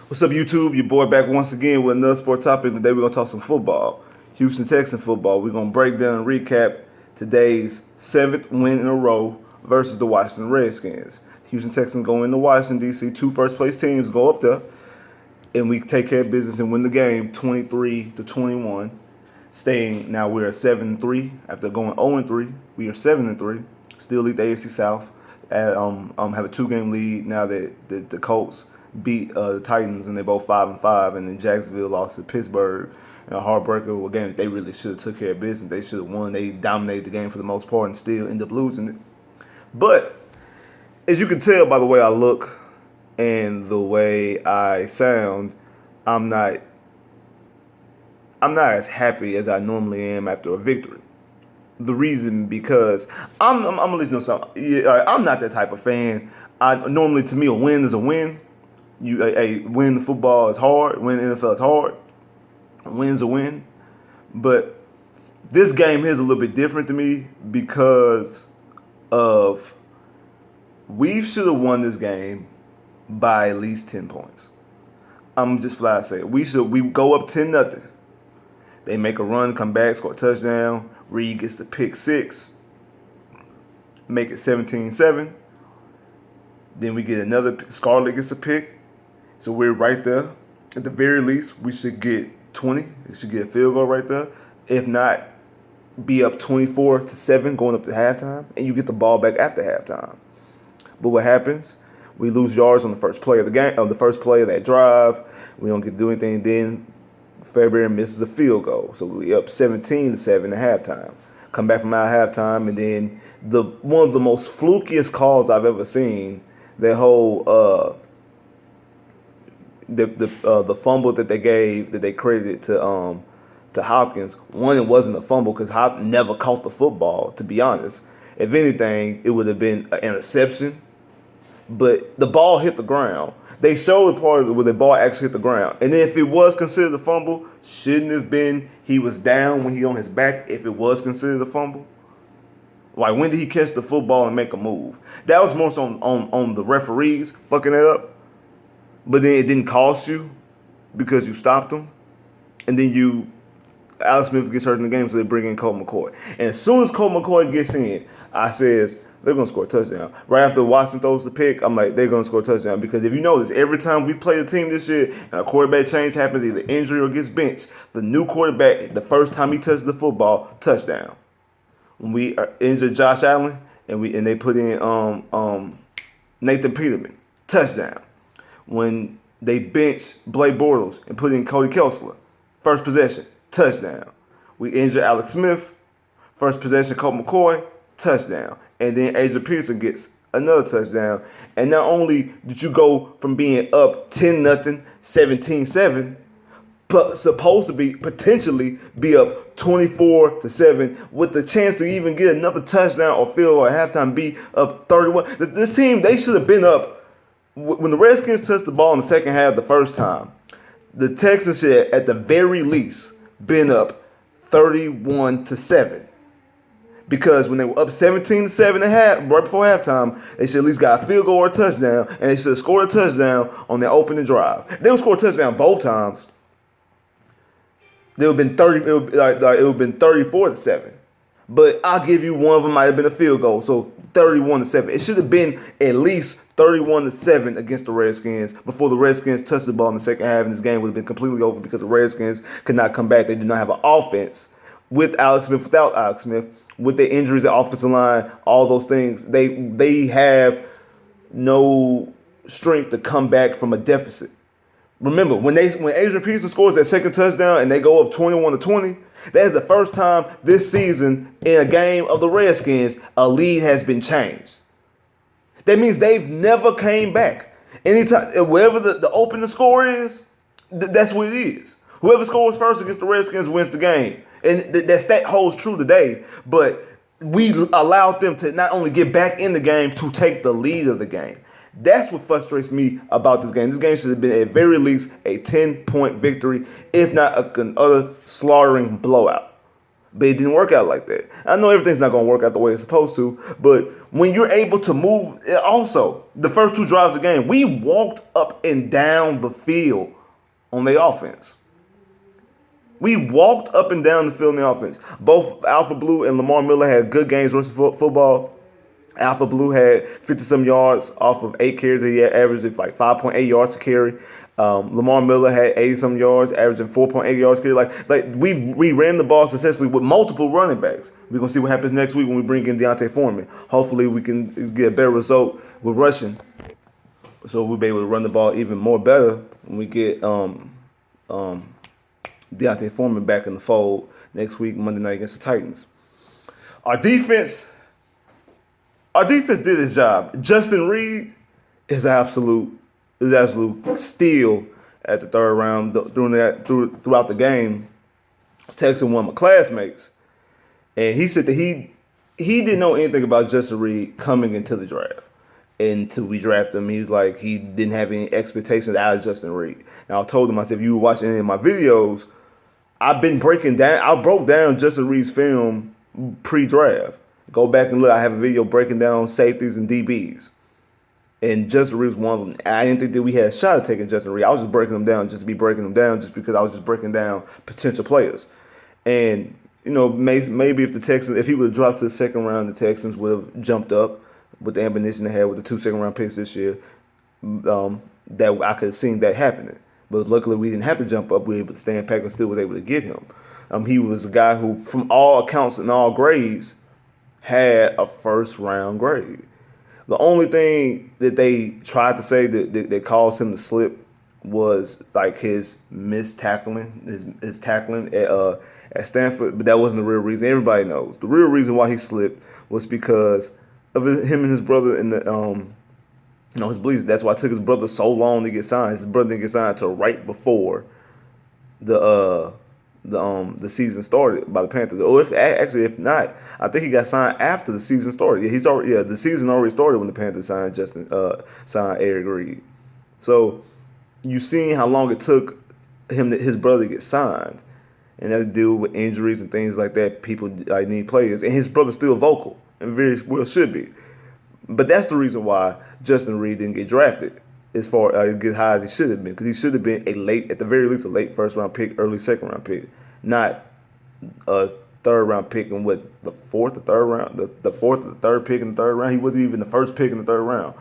What's up, YouTube? Your boy back once again with another sport topic. Today we're going to talk some football. Houston Texans football. We're going to break down and recap today's 7th win in a row versus the Washington Redskins. Houston Texans go into Washington, D.C. Two first-place teams go up there, and we take care of business and win the game 23-21. Now we're at 7-3. After going 0-3, we are 7-3. Still lead the AFC South. Have a 2-game lead now that the Colts beat the Titans, and they're both 5-5, and then Jacksonville lost to Pittsburgh in a heartbreaker, a game that they really should have took care of business. They should have won. They dominated the game for the most part and still end up losing it. But as you can tell by the way I look and the way I sound, I'm not as happy as I normally am after a victory. The reason because I'm gonna let you know something. Yeah, I'm not that type of fan. Normally, to me, a win is a win. Win the football is hard. Win the NFL is hard. A win's a win. But this game here is a little bit different to me because of we should have won this game by at least 10 points. I'm just flat say it. We go up 10-0. They make a run, come back, score a touchdown. Reed gets the pick six. Make it 17-7. Then we get another. Scarlett gets a pick. So we're right there. At the very least, we should get 20. We should get a field goal right there. If not, be up 24-7 going up to halftime, and you get the ball back after halftime. But what happens? We lose yards on the first play of the game, on the first play of that drive. We don't get to do anything. Then February misses a field goal, so we up 17-7 at halftime. Come back from our halftime, and then one of the most flukiest calls I've ever seen. That whole the fumble that they credited to Hopkins. One, it wasn't a fumble because Hop never caught the football. To be honest, if anything, it would have been an interception. But the ball hit the ground. They showed the part where the ball actually hit the ground. And if it was considered a fumble, shouldn't have been he was down when he on his back if it was considered a fumble? Like, when did he catch the football and make a move? That was more so on the referees fucking it up. But then it didn't cost you because you stopped him. And then Alex Smith gets hurt in the game, so they bring in Colt McCoy. And as soon as Colt McCoy gets in, I says, they're going to score a touchdown. Right after Washington throws the pick, I'm like, they're going to score a touchdown. Because if you notice, every time we play a team this year and a quarterback change happens, either injury or gets benched, the new quarterback, the first time he touches the football, touchdown. When we injured Josh Allen and they put in Nathan Peterman, touchdown. When they benched Blake Bortles and put in Cody Kessler, first possession, touchdown. We injured Alex Smith, first possession, Colt McCoy, touchdown. And then Adrian Peterson gets another touchdown. And not only did you go from being up 10-0, 17-7, but supposed to be potentially be up 24-7 with the chance to even get another touchdown or field goal at halftime, be up 31. This team, they should have been up. When the Redskins touched the ball in the second half the first time, the Texans should at the very least been up 31-7. Because when they were up 17-7 right before halftime, they should at least got a field goal or a touchdown, and they should have scored a touchdown on their opening drive. If they would score a touchdown both times, it would have been 34-7. But I'll give you one of them might have been a field goal, so 31-7. It should have been at least 31-7 against the Redskins before the Redskins touched the ball in the second half, and this game would have been completely over because the Redskins could not come back. They did not have an offense with Alex Smith, without Alex Smith, with their injuries, the offensive line, all those things. They have no strength to come back from a deficit. Remember, when Adrian Peterson scores that second touchdown and they go up 21-20, that is the first time this season in a game of the Redskins a lead has been changed. That means they've never came back. Anytime, wherever the opening score is, that's what it is. Whoever scores first against the Redskins wins the game. And that stat holds true today, but we allowed them to not only get back in the game, to take the lead of the game. That's what frustrates me about this game. This game should have been at very least a 10-point victory, if not another slaughtering blowout. but it didn't work out like that. I know everything's not going to work out the way it's supposed to, but when you're able to move, also, the first two drives of the game, we walked up and down the field on the offense. We walked up and down the field in the offense. Both Alpha Blue and Lamar Miller had good games versus football. Alpha Blue had 50-some yards off of 8 carries. He had averaged like 5.8 yards to carry. Lamar Miller had 80-some yards, averaging 4.8 yards to carry. Like we ran the ball successfully with multiple running backs. We're going to see what happens next week when we bring in Deontay Foreman. Hopefully we can get a better result with rushing. So we'll be able to run the ball even more better when we get Deontay Foreman back in the fold next week, Monday night against the Titans. Our defense did its job. Justin Reed is absolute steal at the third round. Throughout the game, I was texting one of my classmates, and he said that he didn't know anything about Justin Reed coming into the draft. Until we drafted him, he was like, he didn't have any expectations out of Justin Reed. And I told him, I said, if you were watching any of my videos, I broke down Justin Reed's film pre-draft. Go back and look. I have a video breaking down safeties and DBs. And Justin Reed was one of them. I didn't think that we had a shot at taking Justin Reed. I was just breaking them down just to be breaking them down just because I was just breaking down potential players. And, maybe if he would have dropped to the second round, the Texans would have jumped up with the ammunition they had with the 2 second-round picks this year. That I could have seen that happening. But luckily, we didn't have to jump up. We were able to stand back and still was able to get him. He was a guy who, from all accounts and all grades, had a first-round grade. The only thing that they tried to say that caused him to slip was like his tackling at Stanford, but that wasn't the real reason. Everybody knows the real reason why he slipped was because of him and his brother in the his beliefs. That's why it took his brother so long to get signed. His brother didn't get signed until right before the season started by the Panthers. Or if not, I think he got signed after the season started. The season already started when the Panthers signed Eric Reed. So you've seen how long it took his brother to get signed, and that to deal with injuries and things like that. People need players, and his brother's still vocal and very well should be. But that's the reason why Justin Reed didn't get drafted as far as high as he should have been, because he should have been at the very least, a late first-round pick, early second-round pick, not a third-round pick in the fourth or third round, the fourth or the third pick in the third round. He wasn't even the first pick in the third round.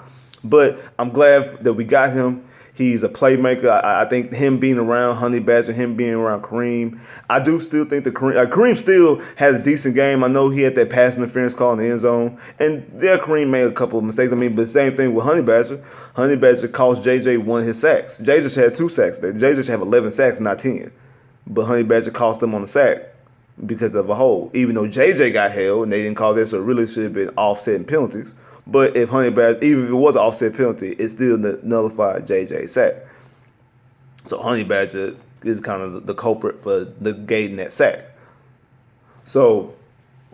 But I'm glad that we got him. He's a playmaker. I think him being around Honey Badger, him being around Kareem, I do still think that Kareem still had a decent game. I know he had that pass interference call in the end zone. And Kareem made a couple of mistakes. But the same thing with Honey Badger. Honey Badger cost JJ one of his sacks. JJ had 2 sacks there. JJ should have 11 sacks, not 10. But Honey Badger cost him on the sack because of a hold. Even though JJ got held and they didn't call that, so it really should have been offsetting penalties. But if Honey Badger, even if it was an offset penalty, it still nullified JJ's sack. So Honey Badger is kind of the culprit for negating that sack. So,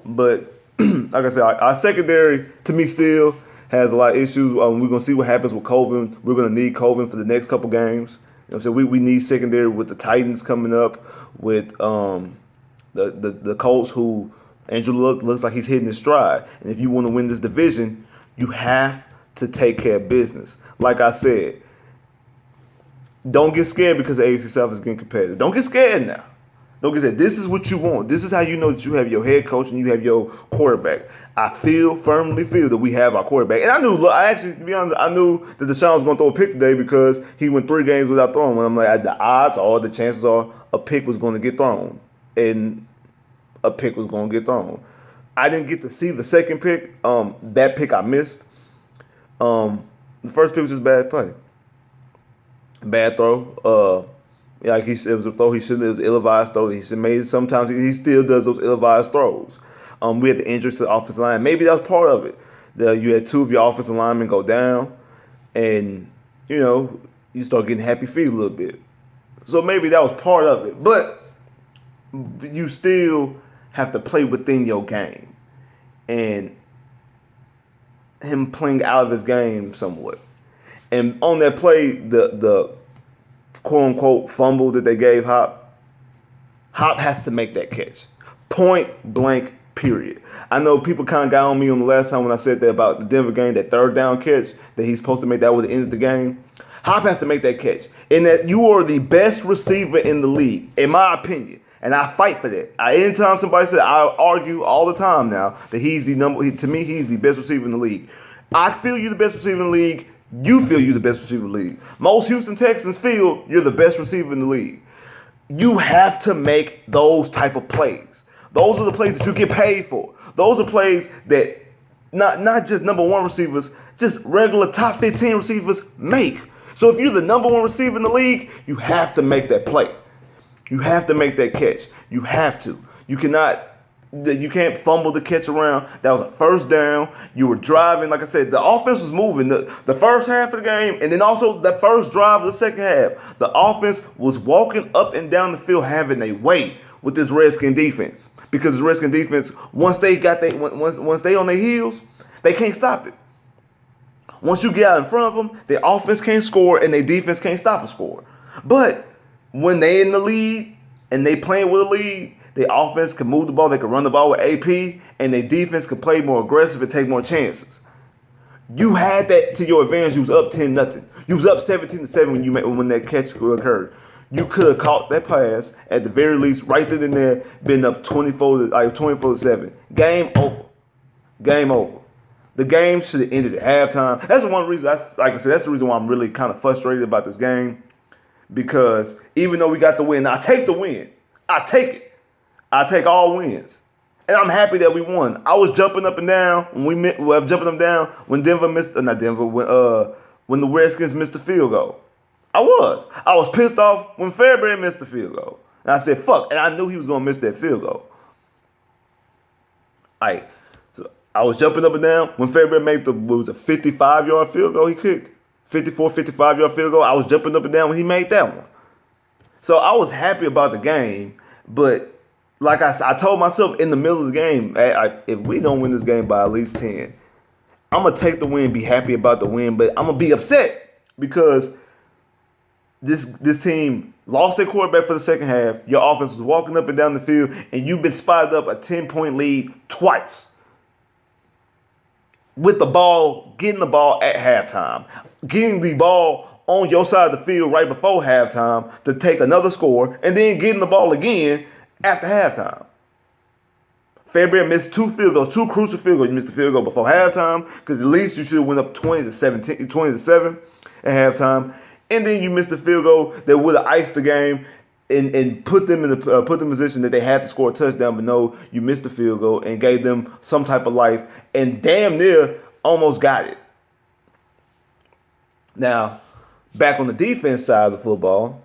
but like I said, our secondary to me still has a lot of issues. We're gonna see what happens with Colvin. We're gonna need Colvin for the next couple games. So we need secondary with the Titans coming up, with the Colts, who Andrew Luck looks like he's hitting his stride. And if you want to win this division, you have to take care of business. Like I said, don't get scared because the AFC South is getting competitive. Don't get scared now. Don't get scared. This is what you want. This is how you know that you have your head coach and you have your quarterback. I firmly feel that we have our quarterback. And to be honest, I knew that Deshaun was going to throw a pick today because he went 3 games without throwing. When I'm like, the odds are, the chances are, a pick was going to get thrown. And a pick was going to get thrown. I didn't get to see the second pick. That pick I missed. The first pick was just bad play. Bad throw. Like it was a throw he shouldn't. It was an ill-advised throw. He should made. Sometimes he still does those ill-advised throws. We had the injuries to the offensive line. Maybe that was part of it. You had 2 of your offensive linemen go down, and you start getting happy feet a little bit. So maybe that was part of it. But you still have to play within your game. And him playing out of his game somewhat. And on that play, the quote-unquote fumble that they gave Hop has to make that catch. Point blank, period. I know people kind of got on me on the last time when I said that about the Denver game, that third down catch that he's supposed to make that would have ended the game. Hop has to make that catch. And that you are the best receiver in the league, in my opinion. And I fight for that. Anytime somebody says, I argue all the time now that he's the to me, he's the best receiver in the league. I feel you're the best receiver in the league. You feel you're the best receiver in the league. Most Houston Texans feel you're the best receiver in the league. You have to make those type of plays. Those are the plays that you get paid for. Those are plays that not just number one receivers, just regular top 15 receivers make. So if you're the number one receiver in the league, you have to make that play. You have to make that catch. You have to. You can't fumble the catch around. That was a first down. You were driving. Like I said, the offense was moving. The first half of the game, and then also the first drive of the second half, the offense was walking up and down the field having a way with this Redskin defense. Because the Redskin defense, once they on their heels, they can't stop it. Once you get out in front of them, their offense can't score and their defense can't stop a score. But when they in the lead and they playing with a lead, their offense can move the ball, they can run the ball with AP, and their defense can play more aggressive and take more chances. You had that to your advantage. You was up 10-0. You was up 17-7 when that catch occurred. You could have caught that pass at the very least, right then and there, been up 24-7. Game over. Game over. The game should have ended at halftime. That's one reason. Like I said, that's the reason why I'm really kind of frustrated about this game. Because even though we got the win, I take the win. I take it. I take all wins, and I'm happy that we won. I was jumping up and down when Denver missed. Not Denver. When the Redskins missed the field goal. I was pissed off when Fairbairn missed the field goal. And I said, fuck. And I knew he was going to miss that field goal. So I was jumping up and down when Fairbairn made a 55-yard field goal he kicked. 55-yard field goal. I was jumping up and down when he made that one. So I was happy about the game. But like I told myself in the middle of the game, if we don't win this game by at least 10, I'm going to take the win, be happy about the win. But I'm going to be upset because this team lost their quarterback for the second half. Your offense was walking up and down the field, and you've been spotted up a 10-point lead twice. With the ball, getting the ball at halftime, getting the ball on your side of the field right before halftime to take another score, and then getting the ball again after halftime. Fairbairn missed two crucial field goals. You missed the field goal before halftime because at least you should have went up 20-7 at halftime. And then you missed a field goal that would have iced the game and put them in the position that they had to score a touchdown. But no, you missed the field goal and gave them some type of life and damn near almost got it. Now, back on the defense side of the football,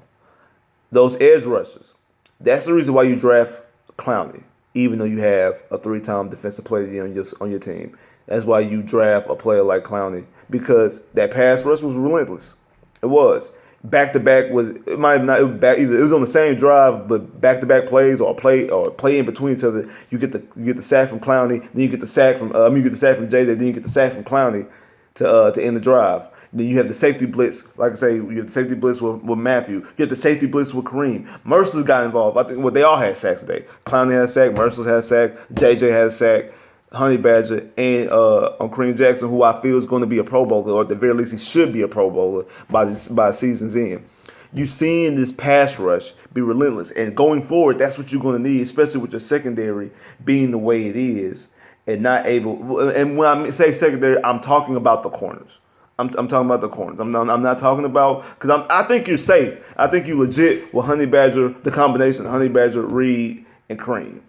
those edge rushers. That's the reason why you draft Clowney, even though you have a 3-time defensive player on your team. That's why you draft a player like Clowney, because that pass rush was relentless. It was. Back-to-back it might not it was on the same drive, but back-to-back plays or play in between each other. You get the sack from Clowney, then you get the sack from JJ, then you get the sack from Clowney to end the drive. Then you have the safety blitz. Like I say, you have the safety blitz with Matthew. You have the safety blitz with Kareem. Mercer's got involved. I think they all had sacks today. Clowney had a sack, Mercer's had a sack, JJ had a sack, Honey Badger, and on Kareem Jackson, who I feel is going to be a Pro Bowler, or at the very least he should be a Pro Bowler by season's end. You seeing this pass rush be relentless, and going forward, that's what you're going to need, especially with your secondary being the way it is, and not able. And when I say secondary, I'm talking about the corners. I'm talking about the corners. I'm not talking about, because I think you're safe. I think you legit with Honey Badger, the combination of Honey Badger, Reed, and Kareem.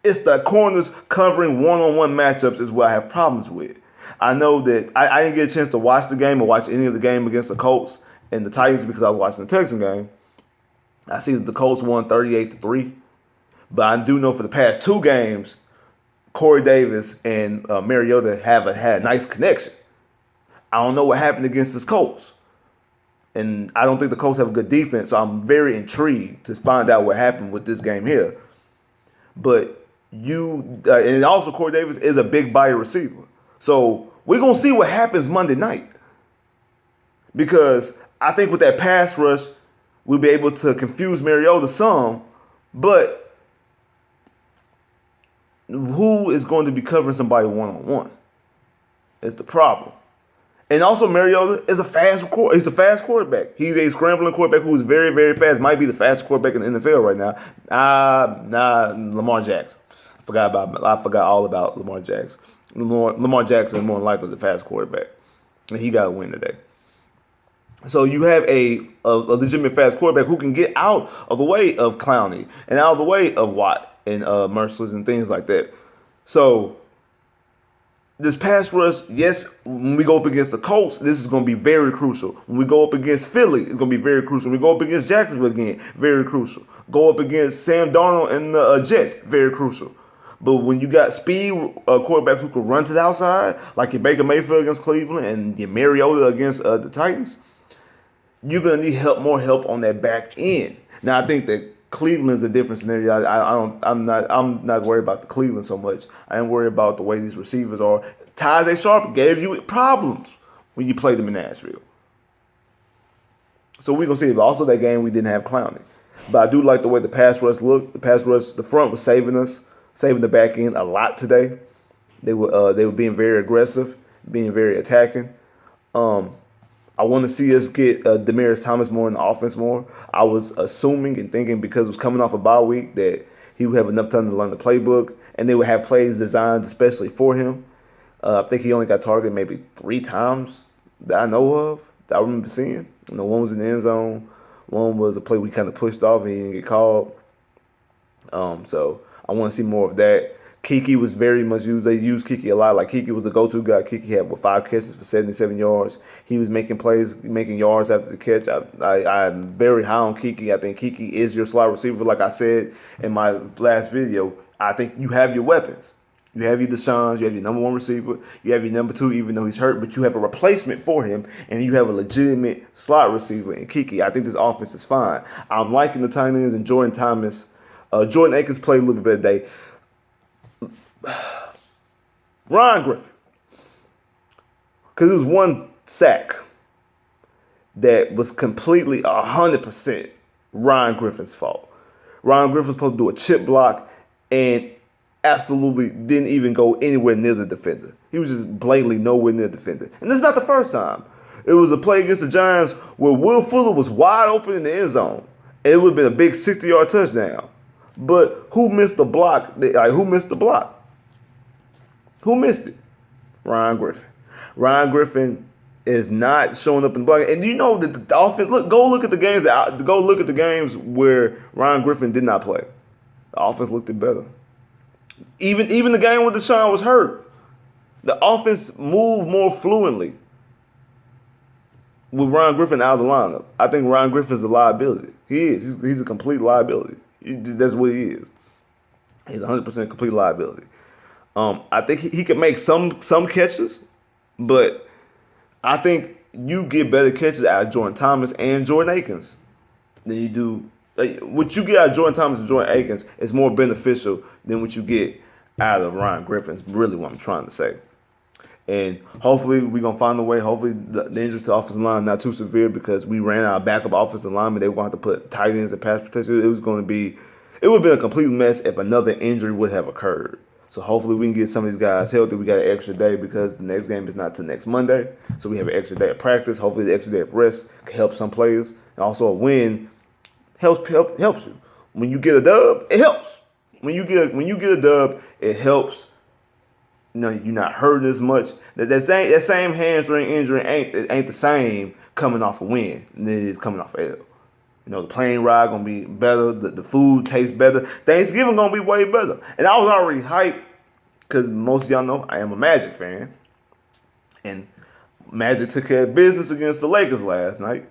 It's the corners covering one-on-one matchups is what I have problems with. I know that I didn't get a chance to watch the game or watch any of the game against the Colts and the Titans because I was watching the Texan game. I see that the Colts won 38-3. But I do know for the past 2 games, Corey Davis and Mariota have had a nice connection. I don't know what happened against the Colts. And I don't think the Colts have a good defense, so I'm very intrigued to find out what happened with this game here. But and also Corey Davis is a big body receiver. So we're going to see what happens Monday night. Because I think with that pass rush, we'll be able to confuse Mariota some. But who is going to be covering somebody one-on-one? Is the problem. And also, Mariota is he's a fast quarterback. He's a scrambling quarterback who is very, very fast. Might be the fastest quarterback in the NFL right now. Lamar Jackson. I forgot all about Lamar Jackson. Lamar Jackson is more than likely the fast quarterback, and he got a win today. So you have a legitimate fast quarterback who can get out of the way of Clowney and out of the way of Watt and Merciless and things like that. So this pass rush, yes, when we go up against the Colts, this is going to be very crucial. When we go up against Philly, it's going to be very crucial. When we go up against Jacksonville again, very crucial. Go up against Sam Darnold and the Jets, very crucial. But when you got speed quarterbacks who can run to the outside, like your Baker Mayfield against Cleveland and your Mariota against the Titans, you're gonna need more help on that back end. Now I think that Cleveland's a different scenario. I'm not worried about the Cleveland so much. I am worried about the way these receivers are. Tajay Sharp gave you problems when you played them in Nashville. So we're gonna see. Also that game we didn't have Clowney. But I do like the way the pass rush looked. The front was saving us, saving the back end a lot today. They were being very aggressive, being very attacking. I want to see us get Demaryius Thomas more in the offense more. I was assuming and thinking because it was coming off a bye week that he would have enough time to learn the playbook and they would have plays designed especially for him. I think he only got targeted maybe 3 times that I know of, that I remember seeing. One was in the end zone. One was a play we kind of pushed off and he didn't get called. So I want to see more of that. Kiki was very much used. They used Kiki a lot. Like Kiki was the go-to guy. Kiki had 5 catches for 77 yards. He was making plays, making yards after the catch. I'm very high on Kiki. I think Kiki is your slot receiver. Like I said in my last video, I think you have your weapons. You have your Deshaun's, you have your number 1 receiver, you have your number 2, even though he's hurt, but you have a replacement for him, and you have a legitimate slot receiver in Kiki. I think this offense is fine. I'm liking the tight ends and Jordan Thomas. Jordan Akins played a little bit better today. Ryan Griffin, because it was 1 sack that was completely 100% Ryan Griffin's fault. Ryan Griffin was supposed to do a chip block and absolutely didn't even go anywhere near the defender. He was just blatantly nowhere near the defender. And this is not the first time. It was a play against the Giants where Will Fuller was wide open in the end zone. And it would have been a big 60-yard touchdown. But who missed the block? Who missed the block? Who missed it? Ryan Griffin. Ryan Griffin is not showing up in the block. And you know that the offense. Go look at the games. Go look at the games where Ryan Griffin did not play. The offense looked it better. Even the game when Deshaun was hurt, the offense moved more fluently with Ryan Griffin out of the lineup. I think Ryan Griffin is a liability. He is. He's a complete liability. That's what he is. He's 100% complete liability. I think he can make some catches, but I think you get better catches out of Jordan Thomas and Jordan Akins than you do. What you get out of Jordan Thomas and Jordan Akins is more beneficial than what you get out of Ryan Griffin. Is really what I'm trying to say. And hopefully we're going to find a way. Hopefully the injuries to the offensive line not too severe because we ran out of backup offensive linemen. They were going to have to put tight ends and pass protection. It would have been a complete mess if another injury would have occurred. So hopefully we can get some of these guys healthy. We got an extra day because the next game is not till next Monday. So we have an extra day of practice. Hopefully the extra day of rest can help some players. And also a win helps you. When you get a dub, it helps. When you get a dub, it helps. You're not hurting as much. That same hamstring injury ain't the same coming off a win than it is coming off a L. The plane ride gonna be better. The food tastes better. Thanksgiving gonna be way better. And I was already hyped because most of y'all know I am a Magic fan, and Magic took care of business against the Lakers last night.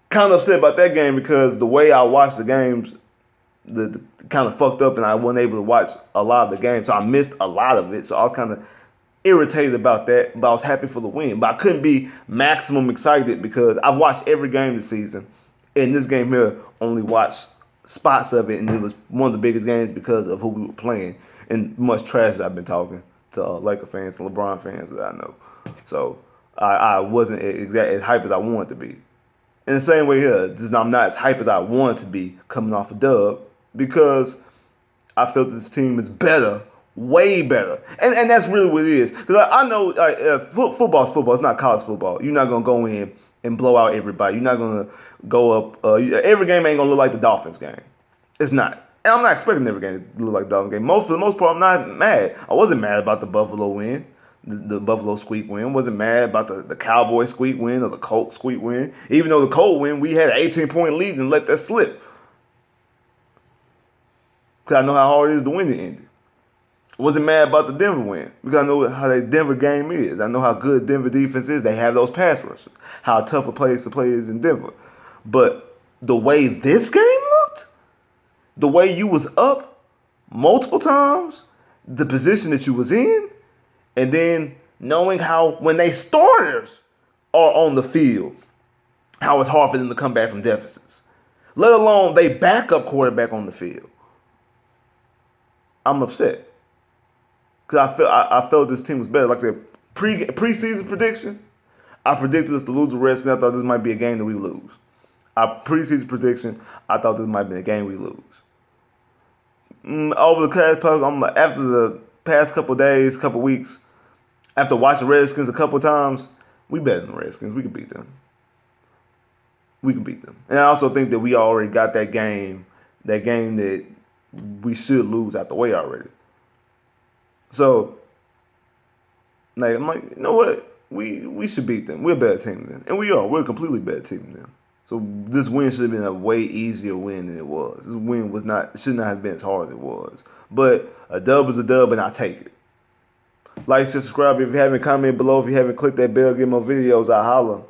Kind of upset about that game because the way I watched the games, the kind of fucked up, and I wasn't able to watch a lot of the game, so I missed a lot of it. So I was kind of irritated about that, but I was happy for the win. But I couldn't be maximum excited because I've watched every game this season. In this game here, only watched spots of it, and it was one of the biggest games because of who we were playing and much trash that I've been talking to Laker fans and LeBron fans that I know. So I wasn't as hype as I wanted to be. In the same way here, I'm not as hype as I wanted to be coming off a dub because I felt this team is better, way better, and that's really what it is. Because I know football's football. It's not college football. You're not gonna go in and blow out everybody. You're not gonna go up. Every game ain't gonna look like the Dolphins game. It's not. And I'm not expecting every game to look like the Dolphins game. For the most part, I'm not mad. I wasn't mad about the Buffalo win. The Buffalo squeak win. Wasn't mad about the Cowboy squeak win or the Colts squeak win. Even though the Colts win, we had an 18-point lead and let that slip. Because I know how hard it is to win the Indy. Wasn't mad about the Denver win because I know how that Denver game is. I know how good Denver defense is. They have those pass rushes. How tough a place to play is in Denver. But the way this game looked, the way you was up multiple times, the position that you was in, and then knowing how when they starters are on the field, how it's hard for them to come back from deficits. Let alone they backup quarterback on the field. I'm upset. Because I felt this team was better. Like I said, preseason prediction, I predicted us to lose the Redskins. I thought this might be a game that we lose. Our preseason prediction, I thought this might be a game we lose. Over after the past couple days, couple weeks, after watching Redskins a couple times, we better than the Redskins. We can beat them. We can beat them. And I also think that we already got that game that we should lose out the way already. So, like, I'm like, you know what? We should beat them. We're a better team than them. And we are. We're a completely better team than them. So this win should have been a way easier win than it was. This win should not have been as hard as it was. But a dub is a dub, and I take it. Like, subscribe if you haven't, comment below if you haven't, click that bell, get more videos, I holla.